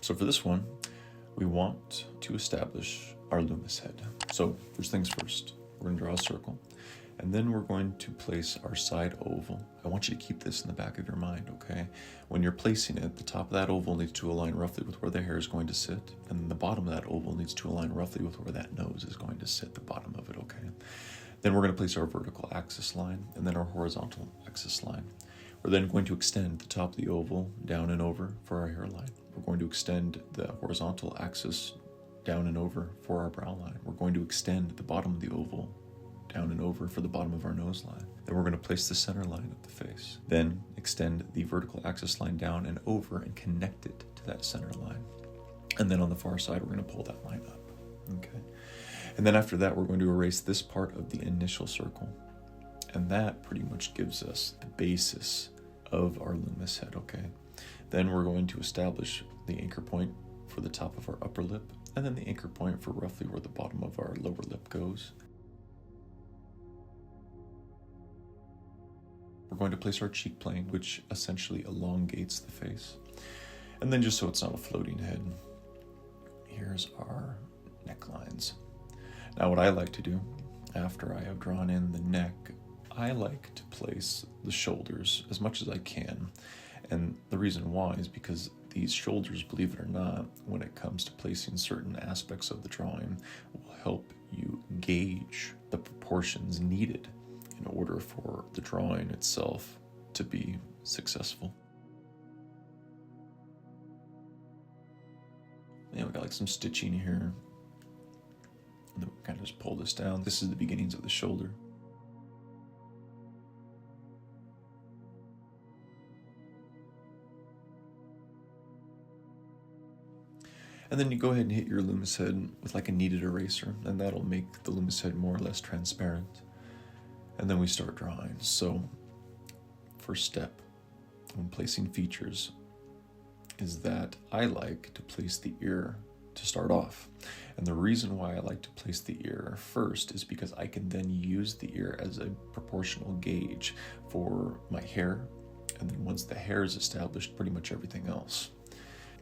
So for this one, we want to establish our Loomis head. So first things first, we're going to draw a circle, and then we're going to place our side oval. I want you to keep this in the back of your mind, okay? When you're placing it, the top of that oval needs to align roughly with where the hair is going to sit, and the bottom of that oval needs to align roughly with where that nose is going to sit, the bottom of it, okay? Then we're going to place our vertical axis line, and then our horizontal axis line. We're then going to extend the top of the oval down and over for our hairline. We're going to extend the horizontal axis down and over for our brow line. We're going to extend the bottom of the oval down and over for the bottom of our nose line. Then we're going to place the center line of the face. Then extend the vertical axis line down and over and connect it to that center line. And then on the far side, we're going to pull that line up. Okay. And then after that, we're going to erase this part of the initial circle. And that pretty much gives us the basis of our Loomis head, okay? Then we're going to establish the anchor point for the top of our upper lip, and then the anchor point for roughly where the bottom of our lower lip goes. We're going to place our cheek plane, which essentially elongates the face. And then just so it's not a floating head, here's our necklines. Now what I like to do, after I have drawn in the neck, I like to place the shoulders as much as I can. And the reason why is because these shoulders, believe it or not, when it comes to placing certain aspects of the drawing, will help you gauge the proportions needed in order for the drawing itself to be successful. Yeah, we got like some stitching here. And then we kind of just pull this down. This is the beginnings of the shoulder. And then you go ahead and hit your Loomis head with like a kneaded eraser, and that'll make the Loomis head more or less transparent. And then we start drawing. So, first step when placing features is that I like to place the ear to start off. And the reason why I like to place the ear first is because I can then use the ear as a proportional gauge for my hair. And then once the hair is established, pretty much everything else.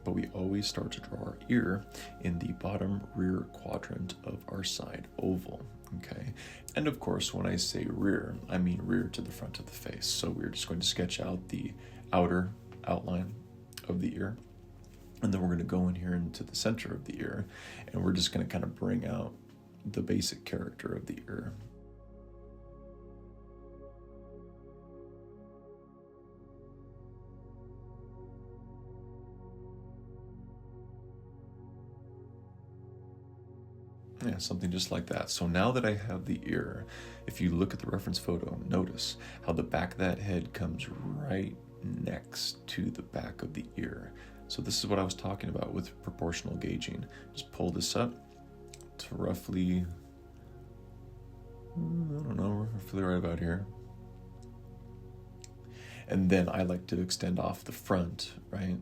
But we always start to draw our ear in the bottom rear quadrant of our side oval, okay? And of course, when I say rear, I mean rear to the front of the face. So we're just going to sketch out the outer outline of the ear. And then we're going to go in here into the center of the ear, and we're just going to kind of bring out the basic character of the ear. Yeah, something just like that. So now that I have the ear, if you look at the reference photo, notice how the back of that head comes right next to the back of the ear. So this is what I was talking about with proportional gauging. Just pull this up to roughly, roughly right about here. And then I like to extend off the front, right?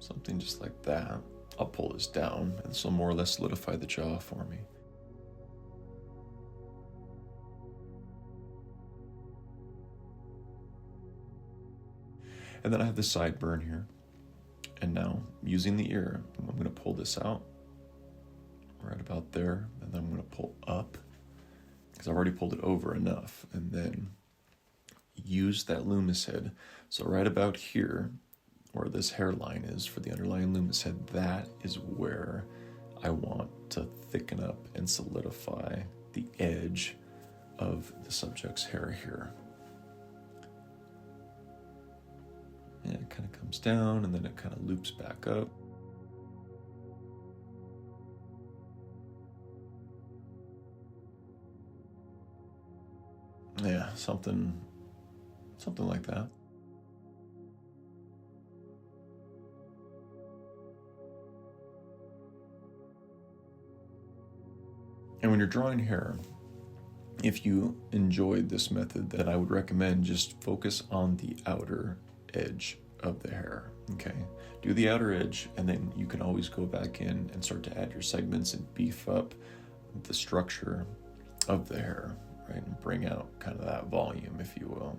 Something just like that. I'll pull this down, and this will more or less solidify the jaw for me. And then I have the sideburn here. And now, using the ear, I'm going to pull this out right about there, and then I'm going to pull up, because I've already pulled it over enough, and then use that Loomis head. So right about here, where this hairline is for the underlying Loomis head, that is where I want to thicken up and solidify the edge of the subject's hair here. And it kind of comes down, and then it kind of loops back up. Yeah, something like that. And when you're drawing hair, if you enjoyed this method, then I would recommend just focus on the outer edge of the hair, okay? Do the outer edge, and then you can always go back in and start to add your segments and beef up the structure of the hair, right? And bring out kind of that volume, if you will.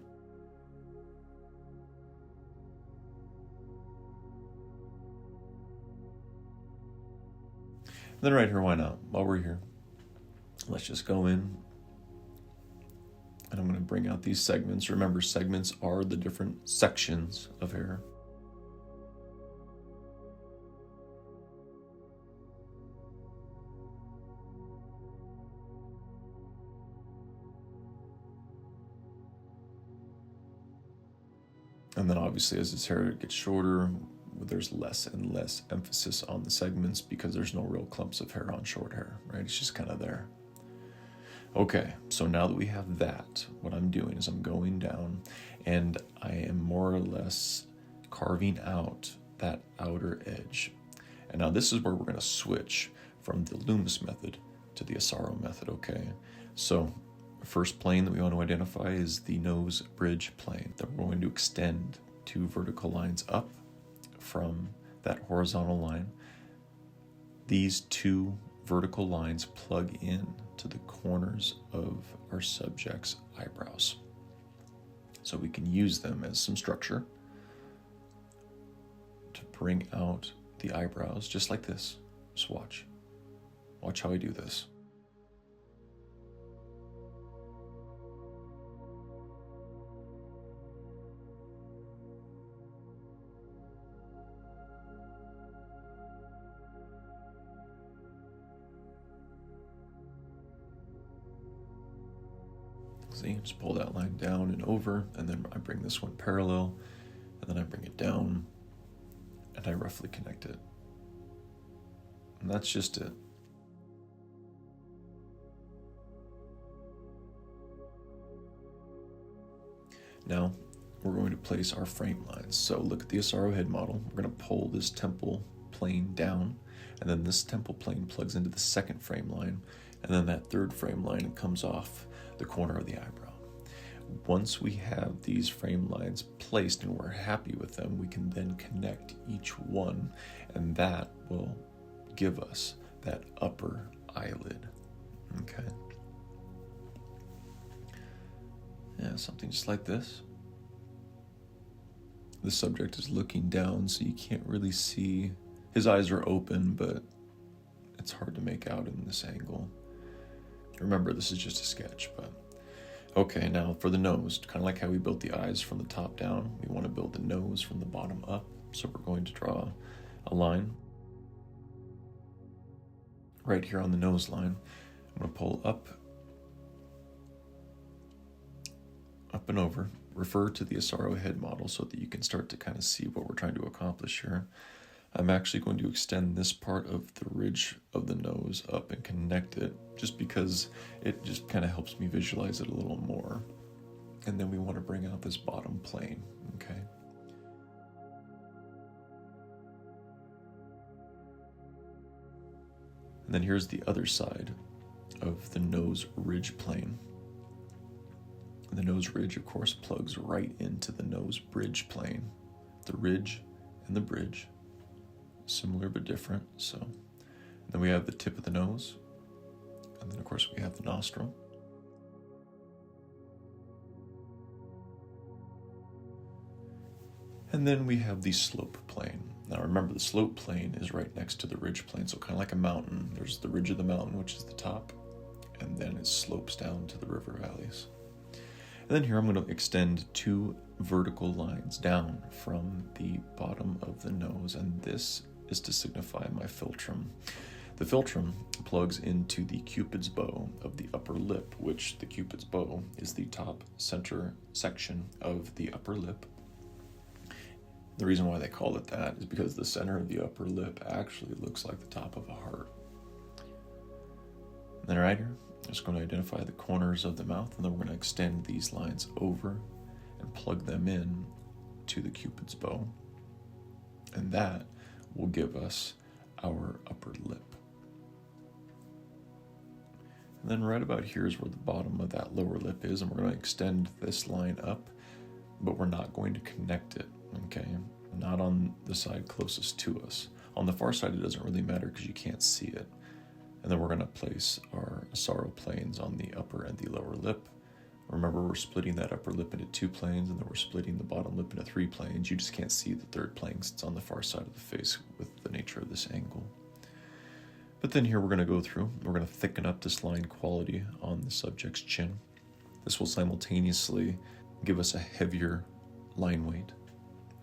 then right here, why not? While we're here, let's just go in, and I'm going to bring out these segments. Remember, segments are the different sections of hair. And then obviously as his hair gets shorter, there's less and less emphasis on the segments because there's no real clumps of hair on short hair, right? It's just kind of there. Okay, so now that we have that, what I'm doing is I'm going down and I am more or less carving out that outer edge. And now this is where we're going to switch from the Loomis method to the Asaro method, okay? So first plane that we want to identify is the nose bridge plane that we're going to extend 2 vertical lines up from that horizontal line. These 2 vertical lines plug in to the corners of our subject's eyebrows. So we can use them as some structure to bring out the eyebrows just like this. Just watch. Watch how I do this. See, just pull that line down and over, and then I bring this one parallel, and then I bring it down, and I roughly connect it. And that's just it. Now, we're going to place our frame lines. So look at the Asaro head model. We're going to pull this temple plane down, and then this temple plane plugs into the second frame line, and then that third frame line comes off the corner of the eyebrow. Once we have these frame lines placed and we're happy with them, we can then connect each one, and that will give us that upper eyelid. Okay. Yeah, something just like this. The subject is looking down, so you can't really see. His eyes are open, but it's hard to make out in this angle. Remember, this is just a sketch, but okay, now for the nose, kind of like how we built the eyes from the top down, we want to build the nose from the bottom up. So we're going to draw a line right here on the nose line. I'm going to pull up and over. Refer to the Asaro head model so that you can start to kind of see what we're trying to accomplish here. I'm actually going to extend this part of the ridge of the nose up and connect it, just because it just kind of helps me visualize it a little more. And then we want to bring out this bottom plane, okay? And then here's the other side of the nose ridge plane. The nose ridge, of course, plugs right into the nose bridge plane. The ridge and the bridge, similar but different. So then we have the tip of the nose, and then of course we have the nostril. And then we have the slope plane. Now remember, the slope plane is right next to the ridge plane, so kind of like a mountain. There's the ridge of the mountain, which is the top, and then it slopes down to the river valleys. And then here I'm going to extend 2 vertical lines down from the bottom of the nose, and this is to signify my philtrum. The philtrum plugs into the cupid's bow of the upper lip, which the cupid's bow is the top center section of the upper lip. The reason why they call it that is because the center of the upper lip actually looks like the top of a heart. And then right here, I'm just going to identify the corners of the mouth, and then we're going to extend these lines over and plug them in to the cupid's bow. And that will give us our upper lip. And then right about here is where the bottom of that lower lip is, and we're going to extend this line up, but we're not going to connect it, okay? Not on the side closest to us. On the far side, it doesn't really matter because you can't see it. And then we're going to place our Asaro planes on the upper and the lower lip. Remember, we're splitting that upper lip into 2 planes, and then we're splitting the bottom lip into 3 planes. You just can't see the third plane because it's on the far side of the face with the nature of this angle. But then here we're going to go through, we're going to thicken up this line quality on the subject's chin. This will simultaneously give us a heavier line weight,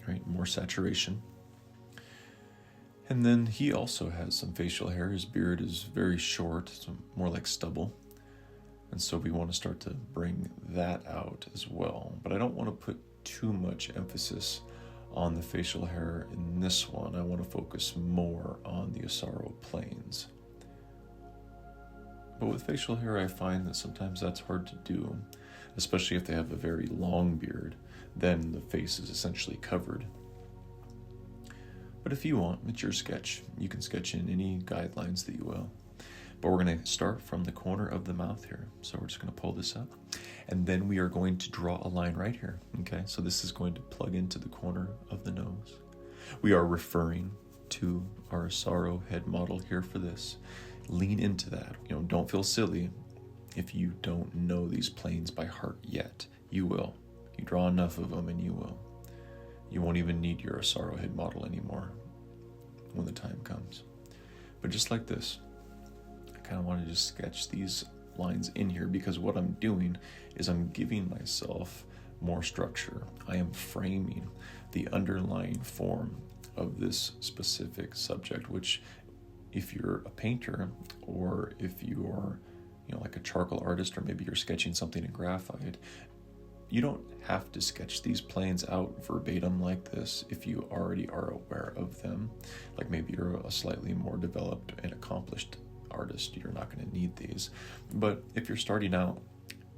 right? More saturation. And then he also has some facial hair. His beard is very short, so more like stubble. And so we want to start to bring that out as well. But I don't want to put too much emphasis on the facial hair in this one. I want to focus more on the Asaro planes. But with facial hair, I find that sometimes that's hard to do, especially if they have a very long beard. Then the face is essentially covered. But if you want, it's your sketch. You can sketch in any guidelines that you will. But we're going to start from the corner of the mouth here. So we're just going to pull this up. And then we are going to draw a line right here. Okay, so this is going to plug into the corner of the nose. We are referring to our Asaro head model here for this. Lean into that. Don't feel silly if you don't know these planes by heart yet. You will. You draw enough of them and you will. You won't even need your Asaro head model anymore when the time comes. But just like this, I kind of want to just sketch these lines in here because what I'm doing is I'm giving myself more structure. I am framing the underlying form of this specific subject, which if you're a painter or if you're like a charcoal artist, or maybe you're sketching something in graphite, you don't have to sketch these planes out verbatim like this if you already are aware of them. Like maybe you're a slightly more developed and accomplished artist, you're not going to need these. But if you're starting out,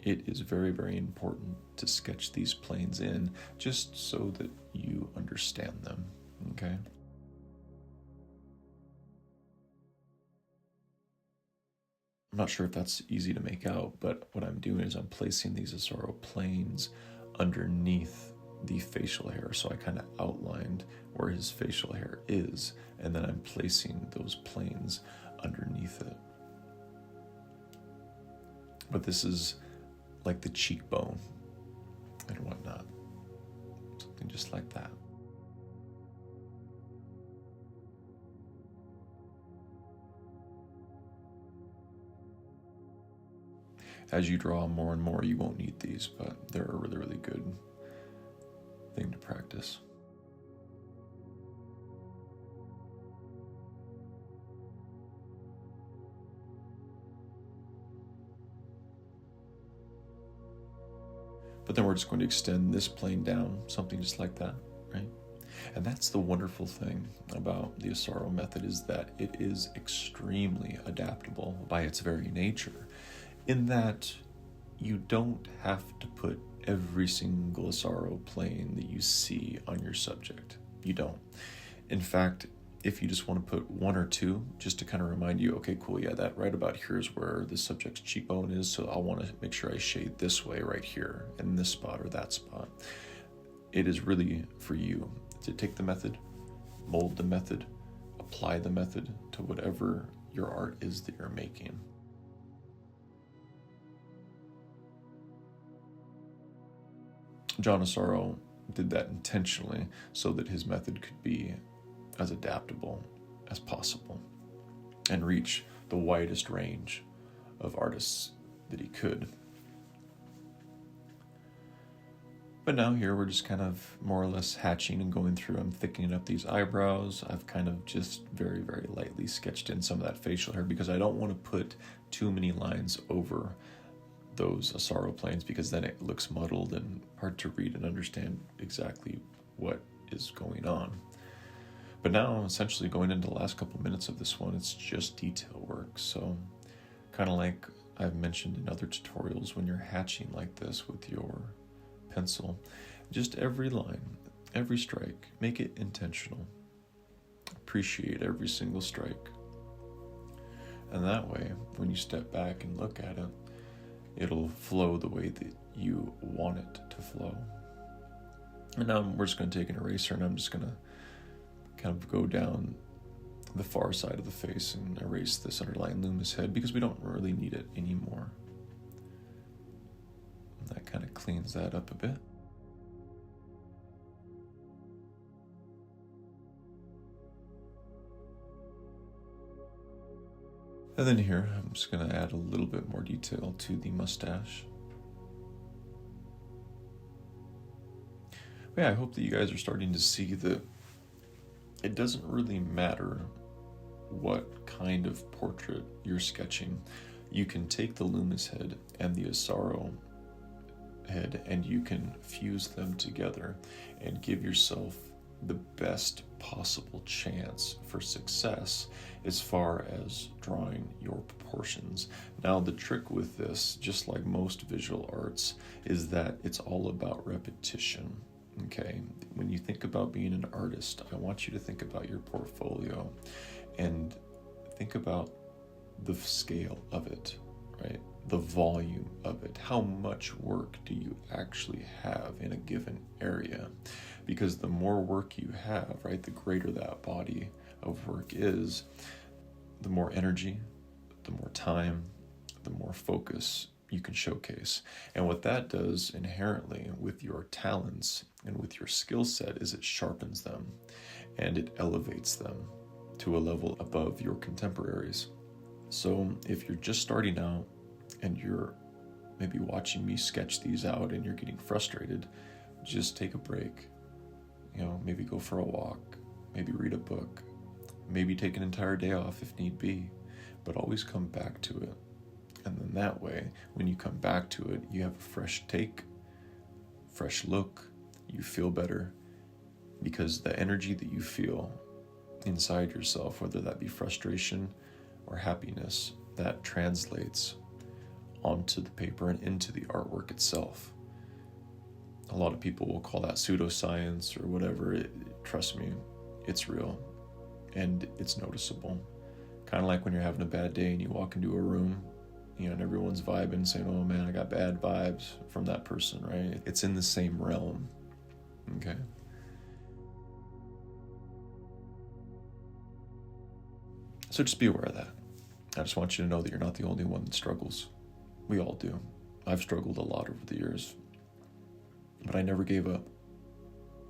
it is very, very important to sketch these planes in just so that you understand them, okay? I'm not sure if that's easy to make out, but what I'm doing is I'm placing these Asaro planes underneath the facial hair. So I kind of outlined where his facial hair is, and then I'm placing those planes underneath it. But this is like the cheekbone and whatnot. Something just like that. As you draw more and more, you won't need these, but they're a really, really good thing to practice. But then we're just going to extend this plane down, something just like that, right? And that's the wonderful thing about the Asaro method, is that it is extremely adaptable by its very nature, in that you don't have to put every single Asaro plane that you see on your subject. You don't. In fact, if you just want to put one or two, just to kind of remind you, okay, cool, yeah, that right about here is where the subject's cheekbone is, so I want to make sure I shade this way right here, in this spot or that spot. It is really for you to take the method, mold the method, apply the method to whatever your art is that you're making. John Asaro did that intentionally so that his method could be as adaptable as possible and reach the widest range of artists that he could. But now here we're just kind of more or less hatching and going through. I'm thickening up these eyebrows. I've kind of just very, very lightly sketched in some of that facial hair because I don't want to put too many lines over those Asaro planes, because then it looks muddled and hard to read and understand exactly what is going on. But now, essentially going into the last couple minutes of this one, it's just detail work. So kind of like I've mentioned in other tutorials, when you're hatching like this with your pencil, just every line, every strike, make it intentional. Appreciate every single strike. And that way, when you step back and look at it, it'll flow the way that you want it to flow. And now we're just going to take an eraser, and I'm just going to kind of go down the far side of the face and erase this underlying Luma's head, because we don't really need it anymore. And that kind of cleans that up a bit. And then here, I'm just going to add a little bit more detail to the mustache. But yeah, I hope that you guys are starting to see that it doesn't really matter what kind of portrait you're sketching. You can take the Loomis head and the Asaro head and you can fuse them together and give yourself the best possible chance for success as far as drawing your proportions. Now, the trick with this, just like most visual arts, is that it's all about repetition. Okay, when you think about being an artist, I want you to think about your portfolio and think about the scale of it, right? The volume of it. How much work do you actually have in a given area? Because the more work you have, right, the greater that body of work is, the more energy, the more time, the more focus you can showcase. And what that does inherently with your talents and with your skill set is it sharpens them and it elevates them to a level above your contemporaries. So if you're just starting out and you're maybe watching me sketch these out and you're getting frustrated, just take a break. Maybe go for a walk, maybe read a book, maybe take an entire day off if need be, but always come back to it. And then that way, when you come back to it, you have a fresh take, fresh look, you feel better, because the energy that you feel inside yourself, whether that be frustration or happiness, that translates onto the paper and into the artwork itself. A lot of people will call that pseudoscience or whatever. Trust me, it's real and it's noticeable. Kind of like when you're having a bad day and you walk into a room, and everyone's vibing, saying, oh man, I got bad vibes from that person, right? It's in the same realm, okay? So just be aware of that. I just want you to know that you're not the only one that struggles. We all do. I've struggled a lot over the years, but I never gave up.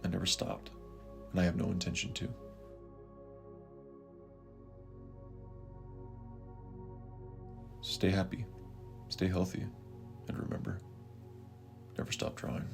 I never stopped, and I have no intention to. Stay happy, stay healthy, and remember, never stop drawing.